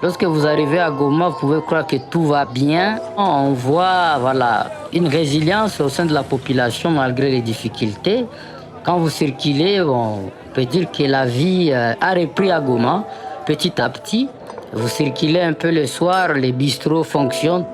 Lorsque vous arrivez à Goma, vous pouvez croire que tout va bien. On voit une résilience au sein de la population malgré les difficultés. Quand vous circulez, on peut dire que la vie a repris à Goma petit à petit. Vous circulez un peu le soir, les bistrots fonctionnent.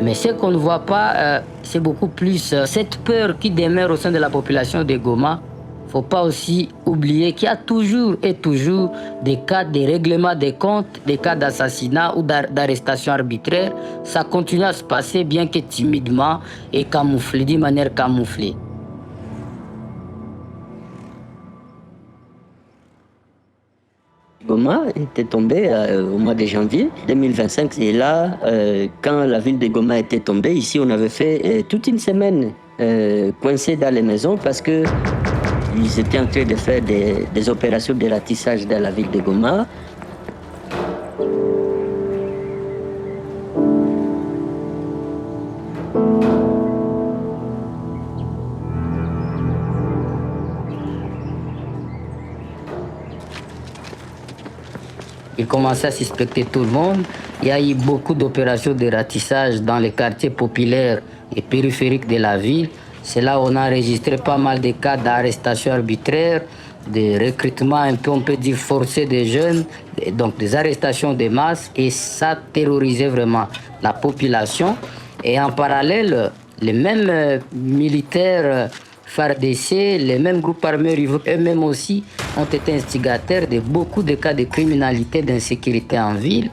Mais ce qu'on ne voit pas, c'est beaucoup plus cette peur qui demeure au sein de la population de Goma. Il ne faut pas aussi oublier qu'il y a toujours et toujours des cas de règlement des comptes, des cas d'assassinat ou d'arrestation arbitraire. Ça continue à se passer bien que timidement et camouflé, d'une manière camouflée. Goma était tombé au mois de janvier 2025. Et là, quand la ville de Goma était tombée, ici, on avait fait toute une semaine coincés dans les maisons parce que ils étaient en train de faire des opérations de ratissage dans la ville de Goma. Il commençait à suspecter tout le monde. Il y a eu beaucoup d'opérations de ratissage dans les quartiers populaires et périphériques de la ville. C'est là où on a enregistré pas mal de cas d'arrestation arbitraire, de recrutement un peu, on peut dire, forcé des jeunes, donc des arrestations de masse. Et ça terrorisait vraiment la population. Et en parallèle, les mêmes militaires FARDC, les mêmes groupes armés rivaux, eux-mêmes aussi, ont été instigateurs de beaucoup de cas de criminalité, d'insécurité en ville.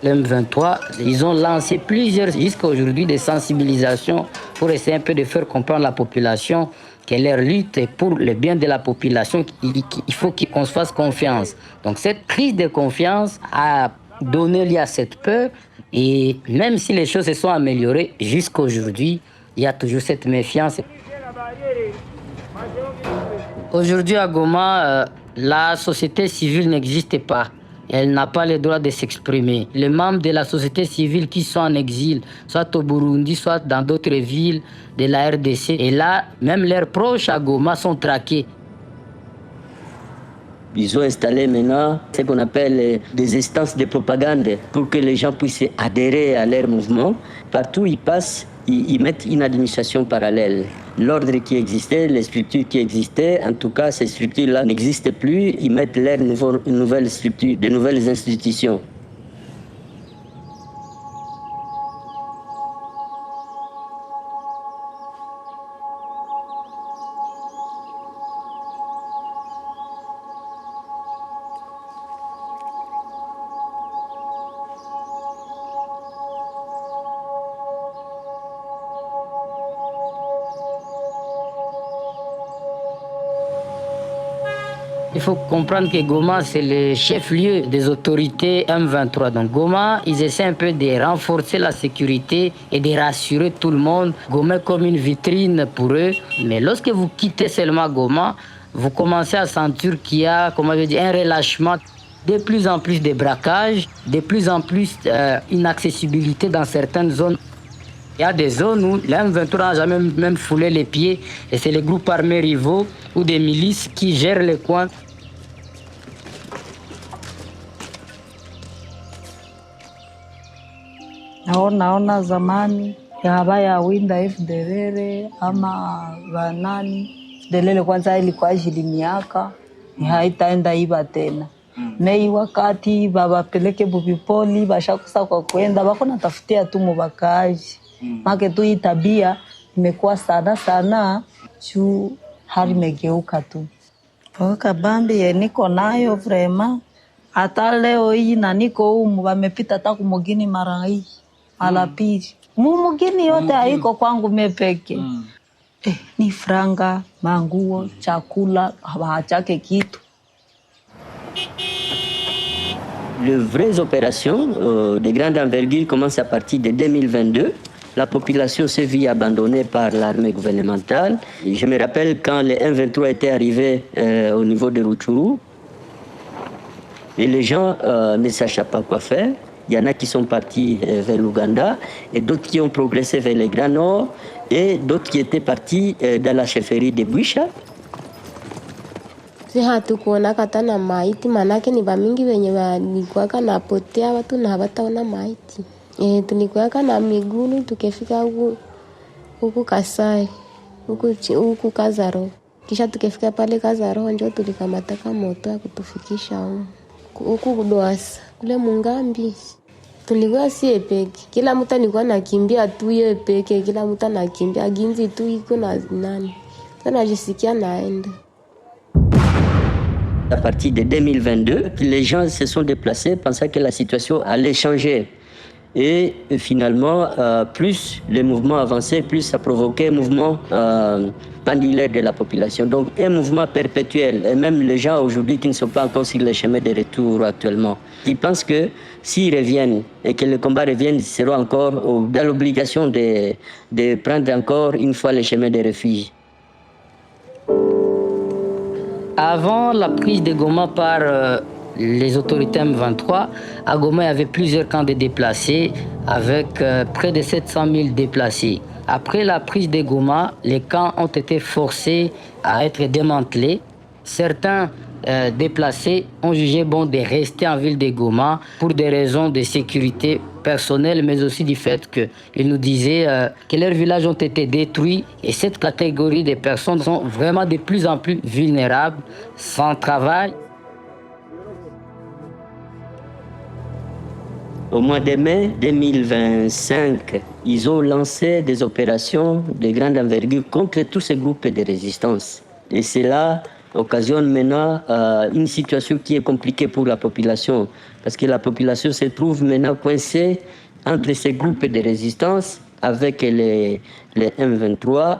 l'M23, ils ont lancé plusieurs, jusqu'à aujourd'hui, des sensibilisations pour essayer un peu de faire comprendre à la population que leur lutte est pour le bien de la population. Il faut qu'on se fasse confiance. Donc cette crise de confiance a donné lieu à cette peur. Et même si les choses se sont améliorées, jusqu'à aujourd'hui, il y a toujours cette méfiance. Aujourd'hui à Goma, la société civile n'existe pas. Elle n'a pas le droit de s'exprimer. Les membres de la société civile qui sont en exil, soit au Burundi, soit dans d'autres villes de la RDC, et là, même leurs proches à Goma sont traqués. Ils ont installé maintenant ce qu'on appelle des instances de propagande pour que les gens puissent adhérer à leur mouvement. Partout où ils passent, ils mettent une administration parallèle. L'ordre qui existait, les structures qui existaient, en tout cas, ces structures-là n'existent plus. Ils mettent leurs nouvelles structures, de nouvelles institutions. Il faut comprendre que Goma, c'est le chef-lieu des autorités M23. Donc Goma, ils essaient un peu de renforcer la sécurité et de rassurer tout le monde. Goma est comme une vitrine pour eux. Mais lorsque vous quittez seulement Goma, vous commencez à sentir qu'il y a, comment je dis, un relâchement. De plus en plus de braquages, de plus en plus inaccessibilité dans certaines zones. Il y a des zones où l'M23 n'a jamais même foulé les pieds et c'est les groupes armés rivaux ou des milices qui gèrent les coins. Naona zamani habaya winda FDLR ama vanani FDLR kwanza ilikuwa ajili miaka haitaenda iba tena. Mei wakati babapeleke bubipoli bashakusa kwa kwenda bako natafutia tu mubakaji. Make tu hii tabia imekuwa sana juu hali imegeuka tu. Poka bambi ye niko nayo vrema hata leo hii na niko humu wamepita hata kumugini mara hii mara pili. Mumugini yote haiko kwangu mepeke. Ni franga, manguo, chakula, hawachake kitu. Les vraies opérations de grande envergure commencent à partir de 2022. La population s'est vue abandonnée par l'armée gouvernementale. Et je me rappelle quand les M23 étaient arrivés au niveau de Rutshuru, et les gens ne savaient pas quoi faire. Il y en a qui sont partis vers l'Ouganda et d'autres qui ont progressé vers le Grand Nord et d'autres qui étaient partis dans la chefferie de Bouicha. Si hatukuonaka hata na maiti, manake ni bamingi wenye walikuwaka napotea watu na hawataona maiti. Tulikuwaka na migulu tukifika huku Kasai, huku Kazaro. Kisha tukifika pale Kazaro njo tulikamataka moto ya kutufikisha huku Kudwasa kule Mungambi. Tulikuwa si peke, kila mtu alikuwa nakimbia tu yeye peke, kila mtu anakimbia ginzi tu iko na nani. Sana jisikia naenda. À partir de 2022, les gens se sont déplacés pensant que la situation allait changer. Et finalement, plus le mouvement avançait, plus ça provoquait un mouvement pendulaire de la population. Donc un mouvement perpétuel. Et même les gens aujourd'hui qui ne sont pas encore sur le chemin de retour actuellement, ils pensent que s'ils reviennent et que le combat revienne, ils seront encore dans l'obligation de prendre encore une fois le chemin de refuge. Avant la prise de Goma par les autorités M23, à Goma, il y avait plusieurs camps de déplacés avec près de 700 000 déplacés. Après la prise de Goma, les camps ont été forcés à être démantelés. Certains déplacés ont jugé bon de rester en ville de Goma pour des raisons de sécurité personnelle, mais aussi du fait qu'ils nous disaient que leurs villages ont été détruits et cette catégorie de personnes sont vraiment de plus en plus vulnérables, sans travail. Au mois de mai 2025, ils ont lancé des opérations de grande envergure contre tous ces groupes de résistance. Et cela occasionne maintenant une situation qui est compliquée pour la population, parce que la population se trouve maintenant coincée entre ces groupes de résistance avec les M23.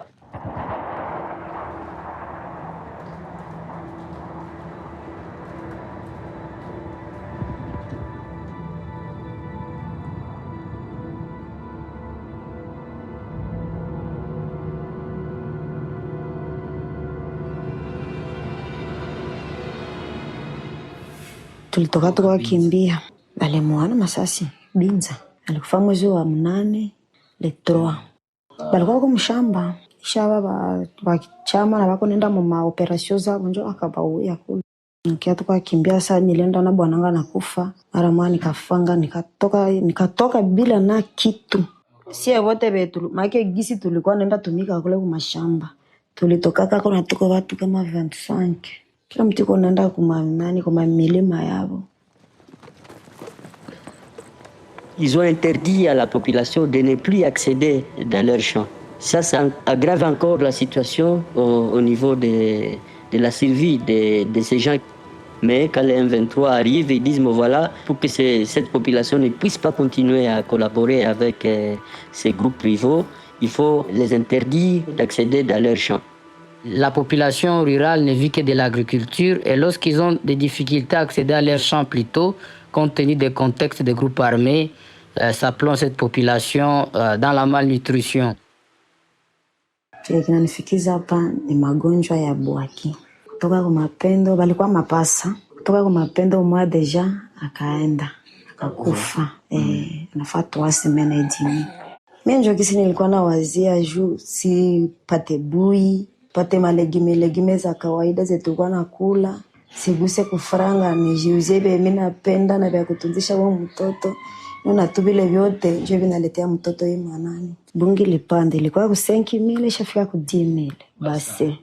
Tulitoka tukakimbia, balimuana masasi Binza alikufa mwezi wa 8 le 3 balikuwa kwa mshamba shaba chama na bako nenda mu maoperasyon zabo njo akabauya kule. Nikia tukakimbia saa nilienda na bwananga nakufa aramwa nikafanga nikatoka bila na kitu. Sie wote betu make gisi tulikuwa nenda tumika kule kwa mashamba. Tulitoka kako na tuko watu kama 25. Kila mtu yuko naenda kwa milima yao. Ils ont interdit à la population de ne plus accéder dans leurs champs. Ça aggrave encore la situation au niveau de la survie de ces gens. Mais quand les M23 arrivent, ils disent, voilà, pour que cette population ne puisse pas continuer à collaborer avec ces groupes rivaux, il faut les interdire d'accéder dans leurs champs. La population rurale ne vit que de l'agriculture et lorsqu'ils ont des difficultés à accéder à leurs champs plus tôt, compte tenu des contextes des groupes armés, ça plonge cette population dans la malnutrition. Kinanifikiza hapa ni magonjwa ya bwaki. Kutoka kwa mapendo, balikuwa mapasa. Kutoka kwa mapendo mwa deja akaenda, akakufa. Nafaa 3 semaines et demie. Mimi ndio kisi nilikuwa na wazia juu si pate bui, pate malegime za kawaida zetu kwa nakula. Siguse kufranga nijiuzie mimi napenda na vya kutunzisha wa mtoto. Na tu vile vyote ndio vinaletea mtoto yeye manani. Bungi lipande ilikuwa ku 5,000 ishafika ku 10,000 basi.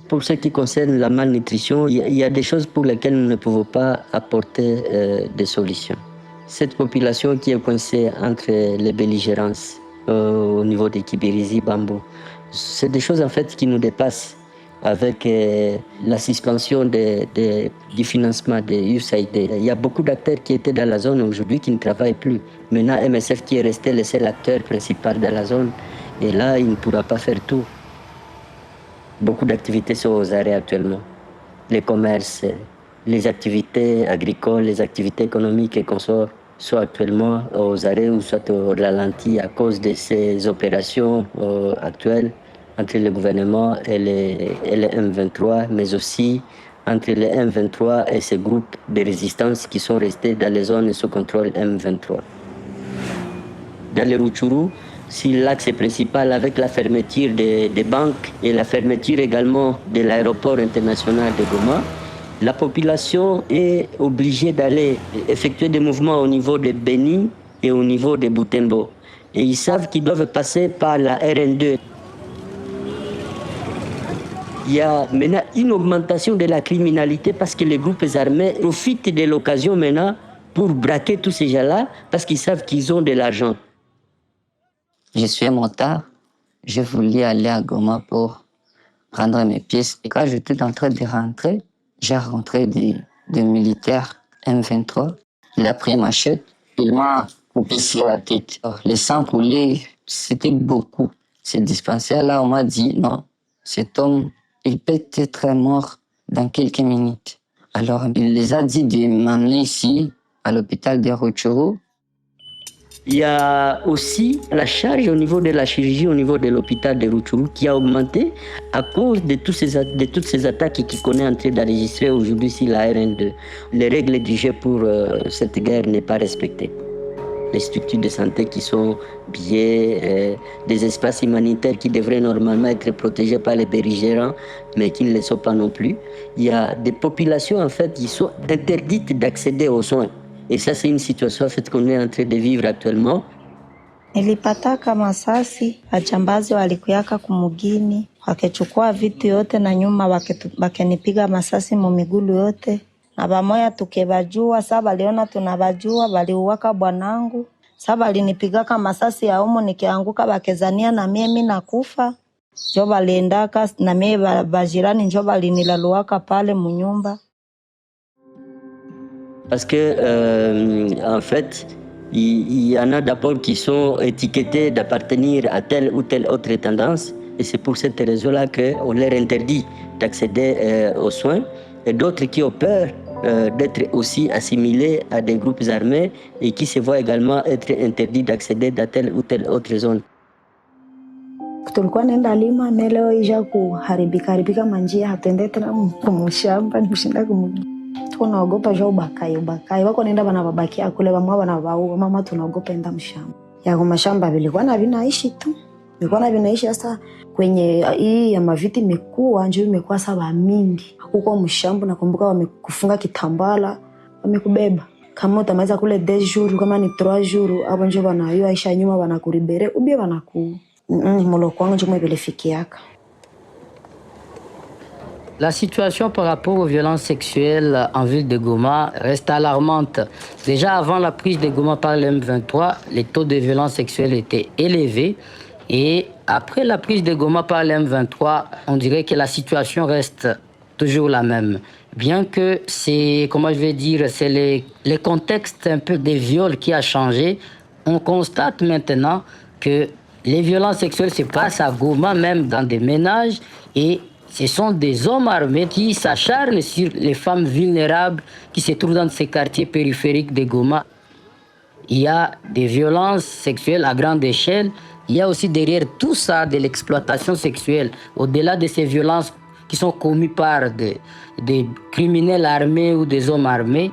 Pour ce qui concerne la malnutrition, il y a des choses pour lesquelles nous ne pouvons pas apporter des solutions. Cette population qui est coincée entre les belligérances au niveau de Kibirizi, Bambou, c'est des choses en fait qui nous dépassent. Avec la suspension du financement de USAID. Il y a beaucoup d'acteurs qui étaient dans la zone aujourd'hui qui ne travaillent plus. Maintenant, MSF qui est resté le seul acteur principal dans la zone, et là, il ne pourra pas faire tout. Beaucoup d'activités sont aux arrêts actuellement. Les commerces, les activités agricoles, les activités économiques et consorts sont actuellement aux arrêts ou soit au ralenti à cause de ces opérations actuelles entre le gouvernement et les M23, mais aussi entre les M23 et ces groupes de résistance qui sont restés dans les zones sous contrôle M23. Dans le Rutshuru, sur l'axe principal avec la fermeture des banques et la fermeture également de l'aéroport international de Goma, la population est obligée d'aller effectuer des mouvements au niveau de Beni et au niveau de Butembo. Et ils savent qu'ils doivent passer par la RN2. Il y a maintenant une augmentation de la criminalité parce que les groupes armés profitent de l'occasion maintenant pour braquer tous ces gens-là parce qu'ils savent qu'ils ont de l'argent. Je suis un motard. Je voulais aller à Goma pour prendre mes pièces. Et quand j'étais en train de rentrer, j'ai rencontré des militaires M23. Il a pris ma chute, il m'a coupé sur la tête. Le sang coulait, c'était beaucoup. Ce dispensaire-là, on m'a dit non, cet homme, il peut être mort dans quelques minutes. Alors, il les a dit de m'amener ici, à l'hôpital de Rutshuru. Il y a aussi la charge au niveau de la chirurgie, au niveau de l'hôpital de Rutshuru, qui a augmenté à cause de toutes ces attaques qu'on est en train d'enregistrer aujourd'hui sur la RN2. Les règles du jeu pour cette guerre n'est pas respectées. Les structures de santé qui sont bien, des espaces humanitaires qui devraient normalement être protégés par les belligérants, mais qui ne le sont pas non plus. Il y a des populations en fait qui sont interdites d'accéder aux soins. Et ça, c'est une situation en fait, qu'on est en train de vivre actuellement. Nilipataka masasi, wajambazi walikuyaka kumugini, wakechukua vitu yote na nyuma wakenipiga masasi mumigulu yote. Na bamoya tukebajua, saa baliona tunabajua, baliuwaka bwanangu. Saa balinipigaka masasi ya umu nikianguka bakezania na mimi nakufa. Njo baliendaka na mie bajirani njo balinilaluwaka pale munyumba. Parce que, en fait, il y en a d'abord qui sont étiquetés d'appartenir à telle ou telle autre tendance. Et c'est pour cette raison-là qu'on leur interdit d'accéder aux soins. Et d'autres qui ont peur d'être aussi assimilés à des groupes armés et qui se voient également être interdits d'accéder à telle ou telle autre zone. Tulikuwa nenda lima leo ija kuharibika manjia hatuende tena kumushamba nikushinda tunaogopa jo ubakai wako nenda bana babakia kule bamwa bana bau mama tunaogopa enda mshamba ya kumashamba vilikuwa na vinaishi tu vilikuwa na vinaishi sasa kwenye hii ya maviti imekuwa ndio imekuwa saba mingi huko mshamba nakumbuka wamekufunga kitambala wamekubeba kama utamaliza kule 2 jours kama ni 3 jours hapo ndio bana hiyo aisha nyuma bana kuribere ubie bana ku molo kwangu ndio mwebelefikiaka. La situation par rapport aux violences sexuelles en ville de Goma reste alarmante. Déjà avant la prise de Goma par le M23, les taux de violences sexuelles étaient élevés. Et après la prise de Goma par le M23, on dirait que la situation reste toujours la même. Bien que c'est, comment je vais dire, c'est le contexte un peu des viols qui a changé, on constate maintenant que les violences sexuelles se passent à Goma, même dans des ménages, et ce sont des hommes armés qui s'acharnent sur les femmes vulnérables qui se trouvent dans ces quartiers périphériques de Goma. Il y a des violences sexuelles à grande échelle. Il y a aussi derrière tout ça de l'exploitation sexuelle. Au-delà de ces violences qui sont commises par des criminels armés ou des hommes armés.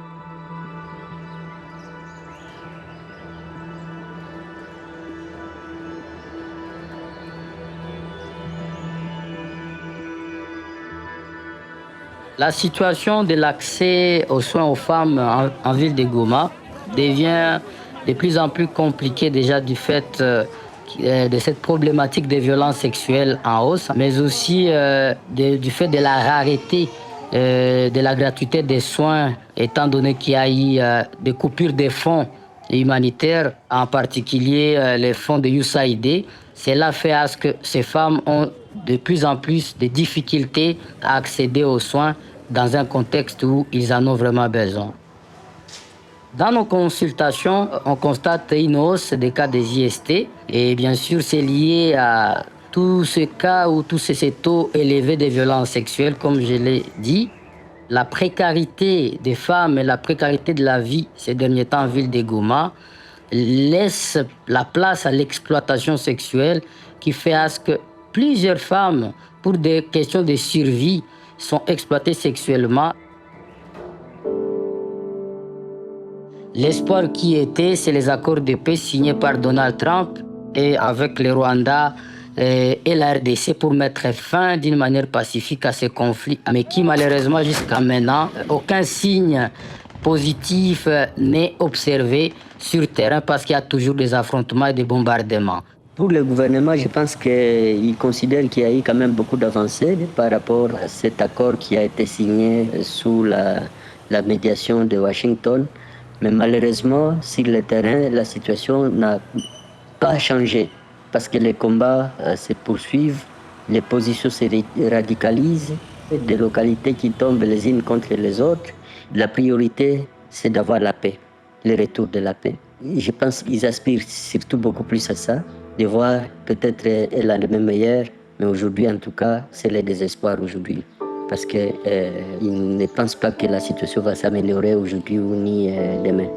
La situation de l'accès aux soins aux femmes en ville de Goma devient de plus en plus compliquée déjà du fait de cette problématique des violences sexuelles en hausse, mais aussi du fait de la rareté de la gratuité des soins, étant donné qu'il y a eu des coupures des fonds humanitaires, en particulier les fonds de USAID. Cela fait à ce que ces femmes ont de plus en plus de difficultés à accéder aux soins dans un contexte où ils en ont vraiment besoin. Dans nos consultations, on constate une hausse des cas des IST et bien sûr c'est lié à tous ces cas ou tous ces taux élevés de violences sexuelles, comme je l'ai dit. La précarité des femmes et la précarité de la vie ces derniers temps en ville de Goma laisse la place à l'exploitation sexuelle qui fait à ce que plusieurs femmes, pour des questions de survie, sont exploitées sexuellement. L'espoir qui était, c'est les accords de paix signés par Donald Trump. et avec le Rwanda et la RDC pour mettre fin d'une manière pacifique à ces conflits, mais qui malheureusement jusqu'à maintenant, aucun signe positif n'est observé sur terrain parce qu'il y a toujours des affrontements et des bombardements. Pour le gouvernement, je pense qu'il considère qu'il y a eu quand même beaucoup d'avancées par rapport à cet accord qui a été signé sous la médiation de Washington. Mais malheureusement, sur le terrain, la situation n'a pas changé parce que les combats se poursuivent, les positions se radicalisent, des localités qui tombent les unes contre les autres. La priorité, c'est d'avoir la paix, le retour de la paix. Je pense qu'ils aspirent surtout beaucoup plus à ça, de voir peut-être elle a le même meilleur, mais aujourd'hui en tout cas, c'est le désespoir aujourd'hui. Parce qu'ils ne pensent pas que la situation va s'améliorer aujourd'hui ou ni demain.